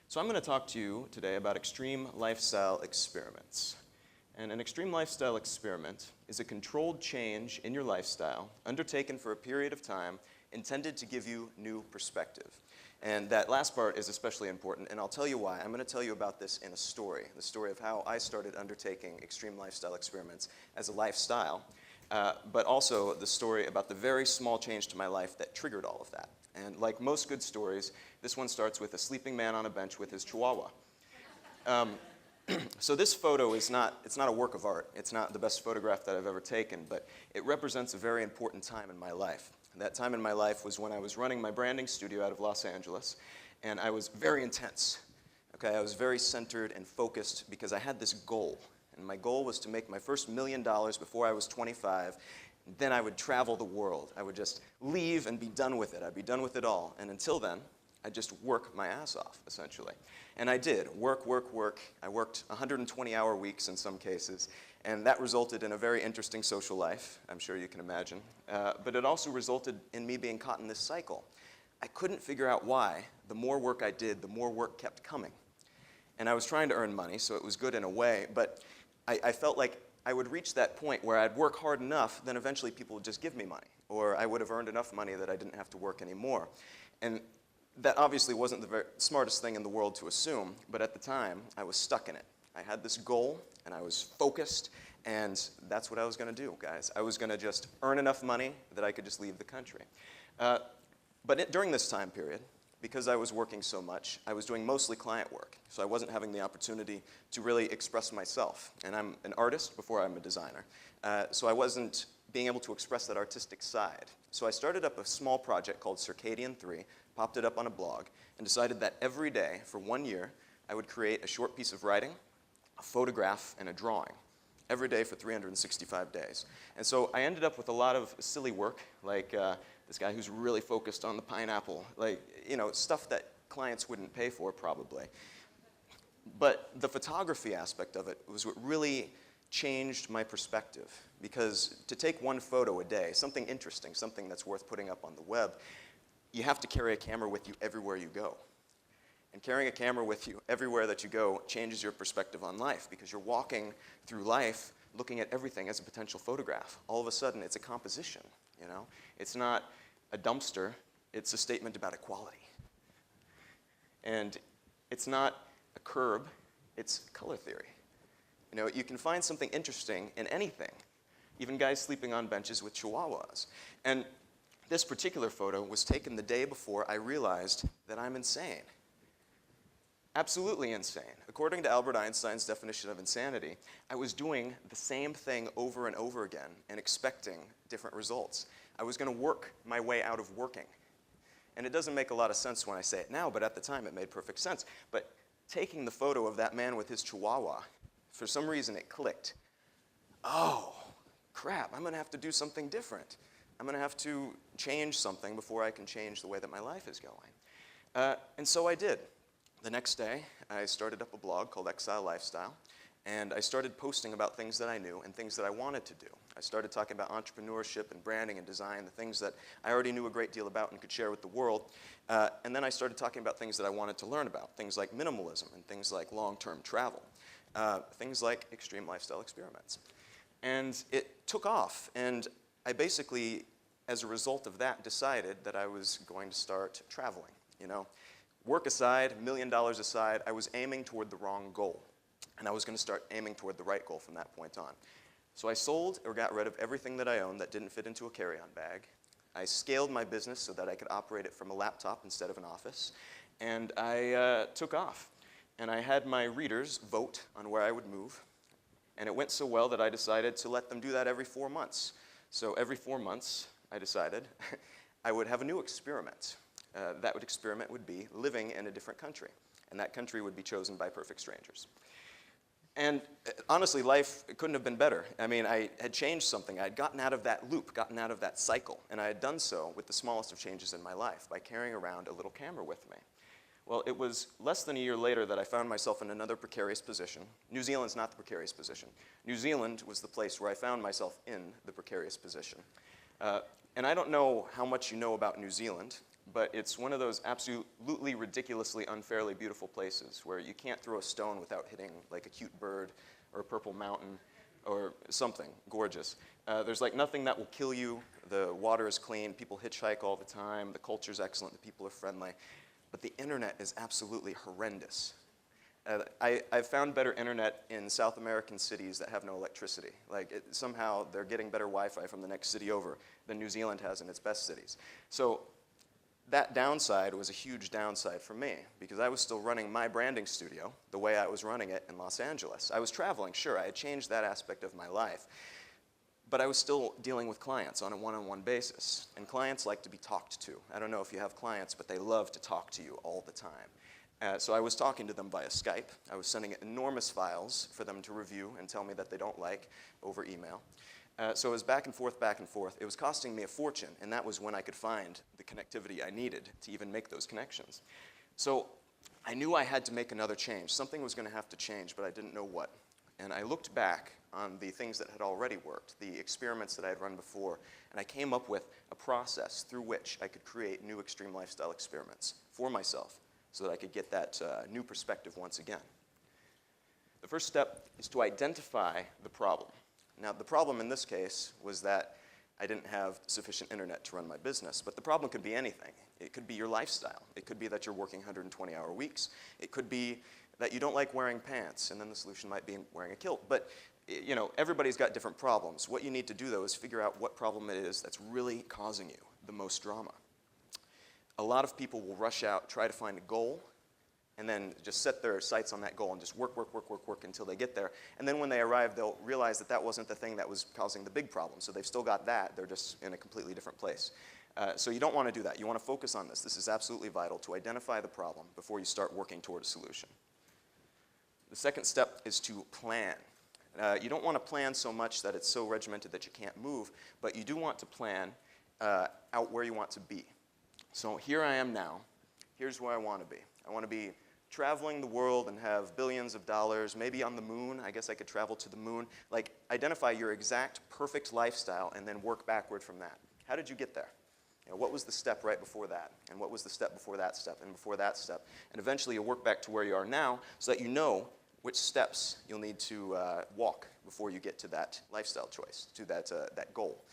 So I'm going to talk to you today about extreme lifestyle experiments. And an extreme lifestyle experiment is a controlled change in your lifestyle undertaken for a period of time intended to give you new perspective. And that last part is especially important, and I'll tell you why. I'm going to tell you about this in a story, the story of how I started undertaking extreme lifestyle experiments as a lifestyle, but also the story about the very small change to my life that triggered all of that. And like most good stories, this one starts with a sleeping man on a bench with his chihuahua. So this photo it's not a work of art. It's not the best photograph that I've ever taken, but it represents a very important time in my life. That time in my life was when I was running my branding studio out of Los Angeles, and I was very intense. Okay, I was very centered and focused because I had this goal, and my goal was to make my first $1 million before I was 25. Then I would travel the world. I would just leave and be done with it. I'd be done with it all, and until then, I'd just work my ass off, essentially. And I did, work, work, work. I worked 120-hour weeks in some cases, and that resulted in a very interesting social life, I'm sure you can imagine. But it also resulted in me being caught in this cycle. I couldn't figure out why. The more work I did, the more work kept coming. And I was trying to earn money, so it was good in a way, but I felt like I would reach that point where I'd work hard enough, then eventually people would just give me money, or I would have earned enough money that I didn't have to work anymore. And that obviously wasn't the very smartest thing in the world to assume, but at the time, I was stuck in it. I had this goal, and I was focused, and that's what I was going to do, guys. I was going to just earn enough money that I could just leave the country. But during this time period, because I was working so much, I was doing mostly client work, so I wasn't having the opportunity to really express myself. And I'm an artist before I'm a designer, so I wasn't being able to express that artistic side. So I started up a small project called Circadian 3, popped it up on a blog, and decided that every day for 1 year, I would create a short piece of writing, a photograph, and a drawing every day for 365 days. And so I ended up with a lot of silly work, like this guy who's really focused on the pineapple, like, you know, stuff that clients wouldn't pay for probably. But the photography aspect of it was what really changed my perspective, because to take one photo a day, something interesting, something that's worth putting up on the web, you have to carry a camera with you everywhere you go. And carrying a camera with you everywhere that you go changes your perspective on life, because you're walking through life looking at everything as a potential photograph. All of a sudden, it's a composition, you know? It's not a dumpster, it's a statement about equality. And it's not a curb, it's color theory. You know, you can find something interesting in anything, even guys sleeping on benches with chihuahuas. And this particular photo was taken the day before I realized that I'm insane. Absolutely insane. According to Albert Einstein's definition of insanity, I was doing the same thing over and over again and expecting different results. I was going to work my way out of working. And it doesn't make a lot of sense when I say it now, but at the time it made perfect sense. But taking the photo of that man with his chihuahua, for some reason it clicked. Oh, crap, I'm going to have to do something different. I'm going to have to change something before I can change the way that my life is going. And so I did. The next day, I started up a blog called Exile Lifestyle, and I started posting about things that I knew and things that I wanted to do. I started talking about entrepreneurship and branding and design, the things that I already knew a great deal about and could share with the world. And then I started talking about things that I wanted to learn about, things like minimalism and things like long-term travel, things like extreme lifestyle experiments. And it took off, and I basically, as a result of that, decided that I was going to start traveling, you know. Work aside, $1 million aside, I was aiming toward the wrong goal. And I was going to start aiming toward the right goal from that point on. So I sold or got rid of everything that I owned that didn't fit into a carry-on bag. I scaled my business so that I could operate it from a laptop instead of an office. And I took off. And I had my readers vote on where I would move. And it went so well that I decided to let them do that every 4 months. So every 4 months, I decided I would have a new experiment. That experiment would be living in a different country. And that country would be chosen by perfect strangers. And honestly, life couldn't have been better. I mean, I had changed something. I had gotten out of that loop, gotten out of that cycle. And I had done so with the smallest of changes in my life, by carrying around a little camera with me. Well, it was less than a year later that I found myself in another precarious position. New Zealand's not the precarious position. New Zealand was the place where I found myself in the precarious position. And I don't know how much you know about New Zealand, but it's one of those absolutely ridiculously unfairly beautiful places where you can't throw a stone without hitting like a cute bird or a purple mountain or something gorgeous. There's like nothing that will kill you. The water is clean, people hitchhike all the time, the culture's excellent, the people are friendly. But the internet is absolutely horrendous. I've found better internet in South American cities that have no electricity. Like somehow they're getting better Wi-Fi from the next city over than New Zealand has in its best cities. So that downside was a huge downside for me because I was still running my branding studio the way I was running it in Los Angeles. I was traveling, sure, I had changed that aspect of my life, but I was still dealing with clients on a one-on-one basis. And clients like to be talked to. I don't know if you have clients, but they love to talk to you all the time. So I was talking to them via Skype. I was sending enormous files for them to review and tell me that they don't like over email. So it was back and forth, back and forth. It was costing me a fortune, and that was when I could find the connectivity I needed to even make those connections. So I knew I had to make another change. Something was going to have to change, but I didn't know what. And I looked back on the things that had already worked, the experiments that I had run before, and I came up with a process through which I could create new extreme lifestyle experiments for myself so that I could get that new perspective once again. The first step is to identify the problem. Now, the problem in this case was that I didn't have sufficient internet to run my business, but the problem could be anything. It could be your lifestyle. It could be that you're working 120-hour weeks. It could be that you don't like wearing pants, and then the solution might be wearing a kilt. But you know, everybody's got different problems. What you need to do, though, is figure out what problem it is that's really causing you the most drama. A lot of people will rush out, try to find a goal, and then just set their sights on that goal and just work, work, work, work, work until they get there. And then when they arrive, they'll realize that that wasn't the thing that was causing the big problem. So they've still got that. They're just in a completely different place. So you don't want to do that. You want to focus on this. This is absolutely vital to identify the problem before you start working toward a solution. The second step is to plan. You don't want to plan so much that it's so regimented that you can't move, but you do want to plan out where you want to be. So here I am now. Here's where I want to be. I want to be traveling the world and have billions of dollars, maybe on the moon. I guess I could travel to the moon. Like, identify your exact perfect lifestyle and then work backward from that. How did you get there? You know, what was the step right before that? And what was the step before that step? And before that step? And eventually you'll work back to where you are now so that you know which steps you'll need to walk before you get to that lifestyle choice, to that goal.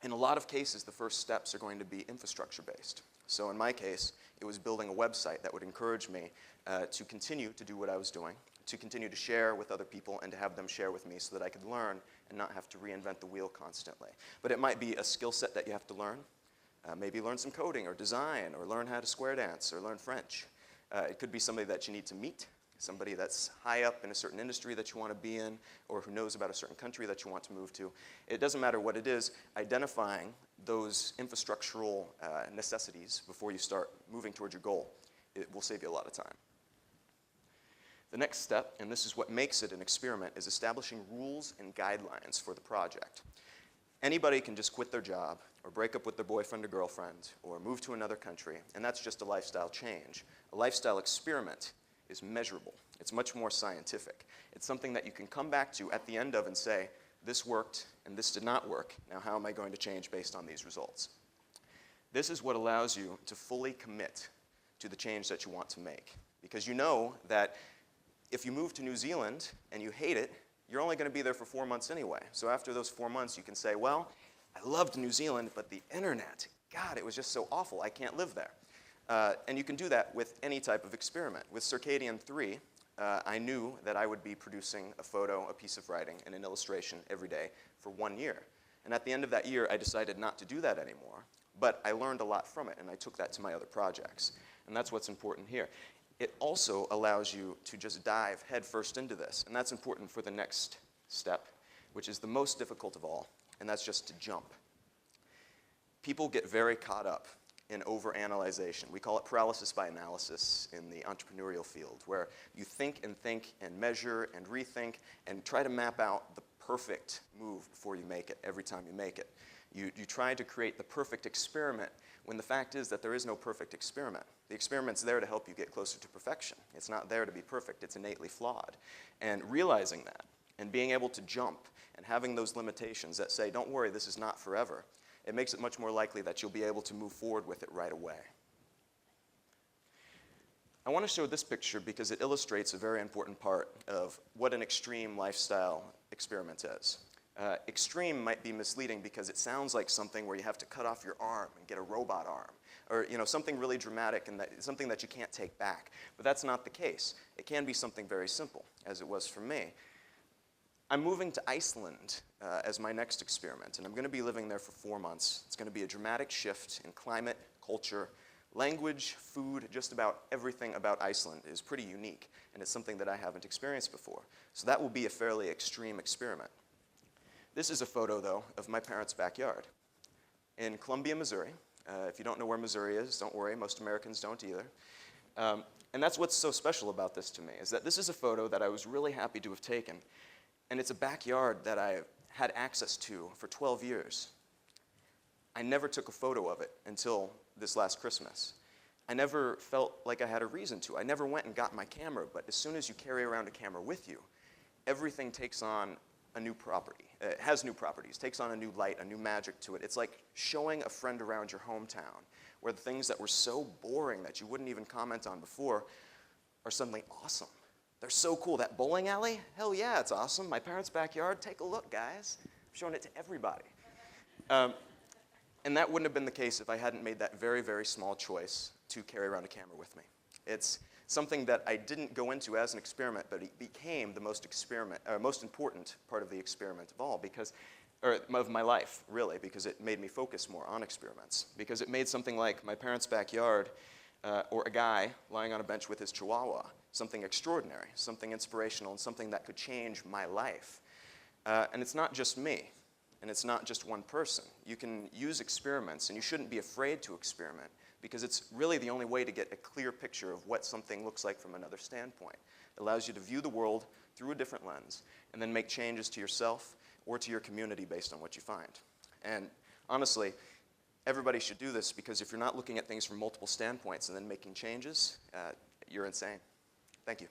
In a lot of cases, the first steps are going to be infrastructure-based. So in my case, it was building a website that would encourage me to continue to do what I was doing, to continue to share with other people and to have them share with me so that I could learn and not have to reinvent the wheel constantly. But it might be a skill set that you have to learn. Maybe learn some coding or design or learn how to square dance or learn French. It could be somebody that you need to meet, somebody that's high up in a certain industry that you want to be in or who knows about a certain country that you want to move to. It doesn't matter what it is, identifying those infrastructural necessities before you start moving towards your goal, it will save you a lot of time. The next step, and this is what makes it an experiment, is establishing rules and guidelines for the project. Anybody can just quit their job or break up with their boyfriend or girlfriend or move to another country, and that's just a lifestyle change. A lifestyle experiment is measurable. It's much more scientific. It's something that you can come back to at the end of and say, this worked and this did not work. Now how am I going to change based on these results? This is what allows you to fully commit to the change that you want to make. Because you know that if you move to New Zealand and you hate it, you're only going to be there for 4 months anyway. So after those 4 months, you can say, well, I loved New Zealand, but the internet, God, it was just so awful. I can't live there. And you can do that with any type of experiment. With Circadian 3, I knew that I would be producing a photo, a piece of writing, and an illustration every day for 1 year. And at the end of that year, I decided not to do that anymore. But I learned a lot from it, and I took that to my other projects. And that's what's important here. It also allows you to just dive headfirst into this. And that's important for the next step, which is the most difficult of all, and that's just to jump. People get very caught up in overanalyzation. We call it paralysis by analysis in the entrepreneurial field, where you think and measure and rethink and try to map out the perfect move before you make it, every time you make it. You try to create the perfect experiment when the fact is that there is no perfect experiment. The experiment's there to help you get closer to perfection. It's not there to be perfect. It's innately flawed. And realizing that and being able to jump and having those limitations that say, don't worry, this is not forever, it makes it much more likely that you'll be able to move forward with it right away. I want to show this picture because it illustrates a very important part of what an extreme lifestyle experiment is. Extreme might be misleading because it sounds like something where you have to cut off your arm and get a robot arm, or something really dramatic and something that you can't take back. But that's not the case. It can be something very simple, as it was for me. I'm moving to Iceland as my next experiment, and I'm going to be living there for 4 months. It's going to be a dramatic shift in climate, culture, language, food, just about everything about Iceland is pretty unique, and it's something that I haven't experienced before. So that will be a fairly extreme experiment. This is a photo, though, of my parents' backyard in Columbia, Missouri. If you don't know where Missouri is, don't worry, most Americans don't either. And that's what's so special about this to me, is that this is a photo that I was really happy to have taken, and it's a backyard that I had access to for 12 years. I never took a photo of it until this last Christmas. I never felt like I had a reason to. I never went and got my camera, but as soon as you carry around a camera with you, everything takes on a new property. It has new properties, takes on a new light, a new magic to it. It's like showing a friend around your hometown, where the things that were so boring that you wouldn't even comment on before are suddenly awesome. They're so cool. That bowling alley, hell yeah, it's awesome. My parents' backyard, take a look, guys. I'm showing it to everybody. And that wouldn't have been the case if I hadn't made that very, very small choice to carry around a camera with me. It's something that I didn't go into as an experiment, but it became the most important part of the experiment of all, of my life, really, because it made me focus more on experiments. Because it made something like my parents' backyard or a guy lying on a bench with his chihuahua something extraordinary, something inspirational, and something that could change my life. And it's not just me. And it's not just one person. You can use experiments, and you shouldn't be afraid to experiment, because it's really the only way to get a clear picture of what something looks like from another standpoint. It allows you to view the world through a different lens, and then make changes to yourself or to your community based on what you find. And honestly, everybody should do this, because if you're not looking at things from multiple standpoints and then making changes, you're insane. Thank you.